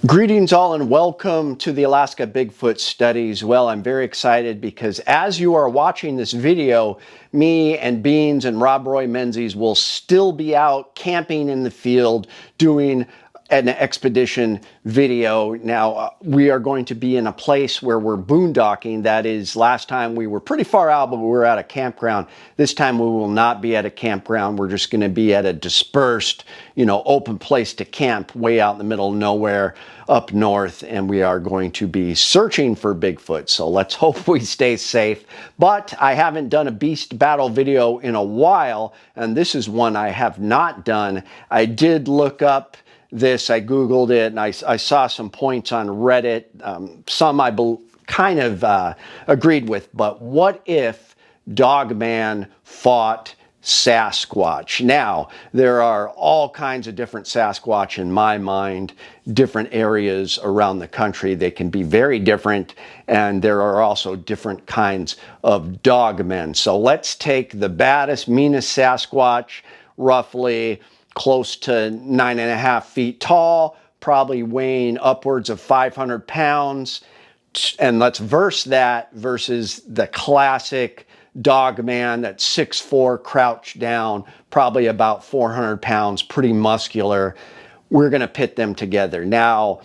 Greetings all and welcome to the Alaska Bigfoot Studies. Well, I'm very excited because as you are watching this video, me and Beans and Rob Roy Menzies will still be out camping in the field doing an expedition video. Now, we are going to be in a place where we're boondocking. That is, last time we were pretty far out, but we were at a campground. This time we will not be at a campground. We're just going to be at a dispersed, open place to camp way out in the middle of nowhere up north, and we are going to be searching for Bigfoot. So let's hope we stay safe. But I haven't done a beast battle video in a while, and this is one I have not done. I did look up this, I Googled it, and I saw some points on Reddit. Some I kind of agreed with, but what if Dogman fought Sasquatch? Now, there are all kinds of different Sasquatch in my mind, different areas around the country. They can be very different, and there are also different kinds of dogmen. So let's take the baddest, meanest Sasquatch, roughly close to 9.5 feet tall, probably weighing upwards of 500 pounds. And let's verse that versus the classic Dogman that's 6'4", crouched down, probably about 400 pounds, pretty muscular. We're going to pit them together. Now,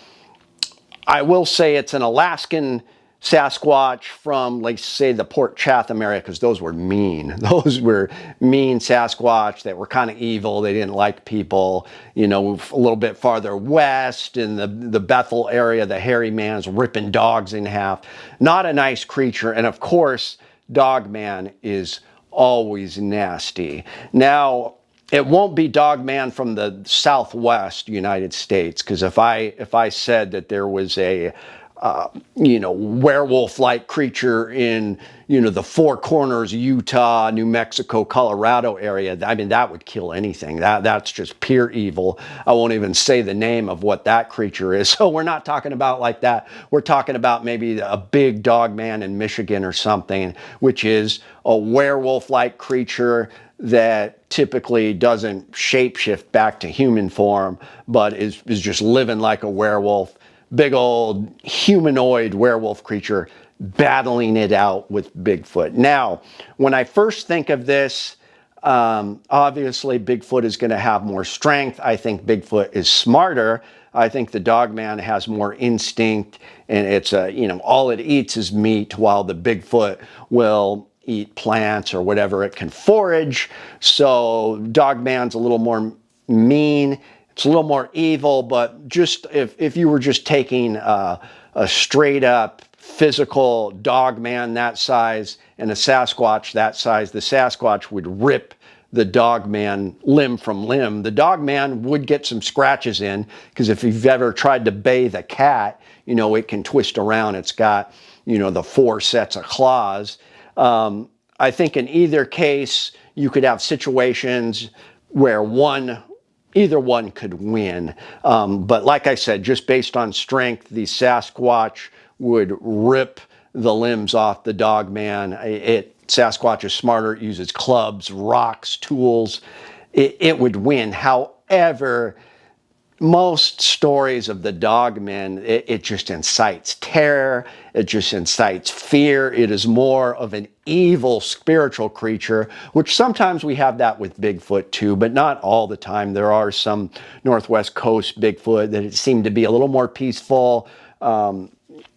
I will say it's an Alaskan Sasquatch from, like, say, the Port Chatham area, because those were mean. Those were mean Sasquatch that were kind of evil. They didn't like people. A little bit farther west in the Bethel area, the hairy man's ripping dogs in half. Not a nice creature. And of course, Dogman is always nasty. Now, it won't be Dogman from the Southwest United States, because if I said that there was a werewolf-like creature in, the Four Corners, Utah, New Mexico, Colorado area, I mean, that would kill anything. That's just pure evil. I won't even say the name of what that creature is. So we're not talking about like that. We're talking about maybe a big Dogman in Michigan or something, which is a werewolf-like creature that typically doesn't shapeshift back to human form, but is just living like a werewolf. Big old humanoid werewolf creature battling it out with Bigfoot. Now, when I first think of this, obviously Bigfoot is going to have more strength. I think Bigfoot is smarter. I think the Dogman has more instinct, and it's all it eats is meat, while the Bigfoot will eat plants or whatever it can forage. So Dogman's a little more mean. It's a little more evil, but just if you were just taking a straight up physical Dogman that size and a Sasquatch that size, the Sasquatch would rip the Dogman limb from limb. The Dogman would get some scratches in, because if you've ever tried to bathe a cat, it can twist around. It's got, the 4 sets of claws. I think in either case, you could have situations where either one could win. But like I said, just based on strength, the Sasquatch would rip the limbs off the Dogman. Sasquatch is smarter. It uses clubs, rocks, tools. It would win. However, most stories of the Dogman, it just incites terror. It just incites fear. It is more of an evil spiritual creature, which sometimes we have that with Bigfoot too, but not all the time. There are some Northwest Coast Bigfoot that seem to be a little more peaceful,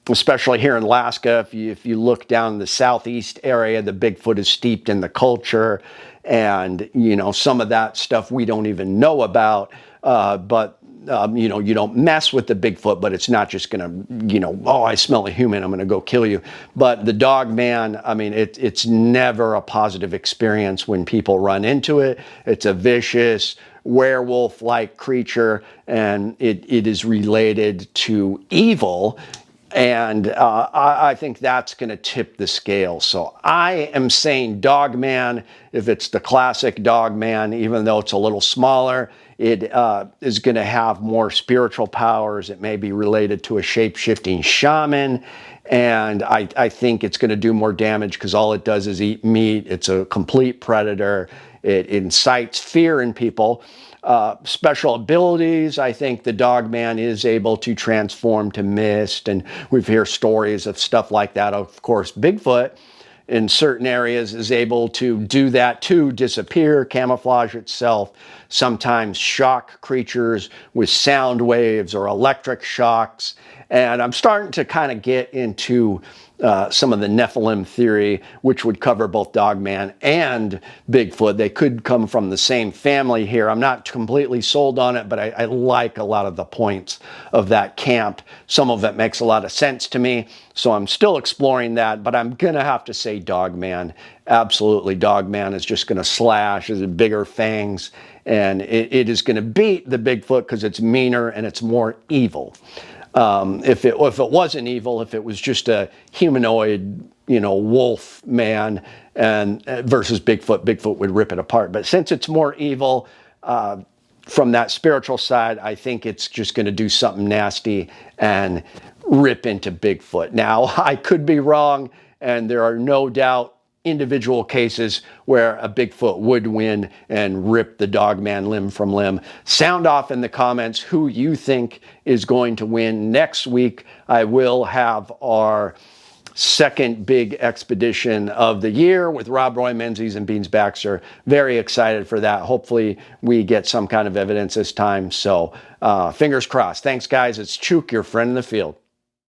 especially here in Alaska. If you look down the southeast area, the Bigfoot is steeped in the culture, and some of that stuff we don't even know about, but you don't mess with the Bigfoot, but it's not just going to, oh, I smell a human, I'm going to go kill you. But the Dogman, I mean, it's never a positive experience when people run into it. It's a vicious, werewolf-like creature, and it is related to evil. And I think that's going to tip the scale. So I am saying Dogman, if it's the classic Dogman, even though it's a little smaller, it is going to have more spiritual powers. It may be related to a shape-shifting shaman. And I think it's going to do more damage because all it does is eat meat. It's a complete predator. It incites fear in people. special abilities. I think the Dogman is able to transform to mist, and we've heard stories of stuff like that. Of course, Bigfoot in certain areas is able to do that too, disappear, camouflage itself, sometimes shock creatures with sound waves or electric shocks. And I'm starting to kind of get into some of the Nephilim theory, which would cover both Dogman and Bigfoot. They could come from the same family here. I'm not completely sold on it, but I like a lot of the points of that camp. Some of it makes a lot of sense to me, so I'm still exploring that, but I'm going to have to say Dogman. Absolutely, Dogman is just going to slash, has bigger fangs, and it is going to beat the Bigfoot because it's meaner and it's more evil. If it wasn't evil, if it was just a humanoid, wolf man and versus Bigfoot, Bigfoot would rip it apart. But since it's more evil, from that spiritual side, I think it's just going to do something nasty and rip into Bigfoot. Now, I could be wrong, and there are no doubt individual cases where a Bigfoot would win and rip the Dogman limb from limb. Sound off in the comments who you think is going to win. Next week, I will have our second big expedition of the year with Rob Roy, Menzies, and Beans Baxter. Very excited for that. Hopefully we get some kind of evidence this time. So fingers crossed. Thanks, guys. It's Chuke, your friend in the field.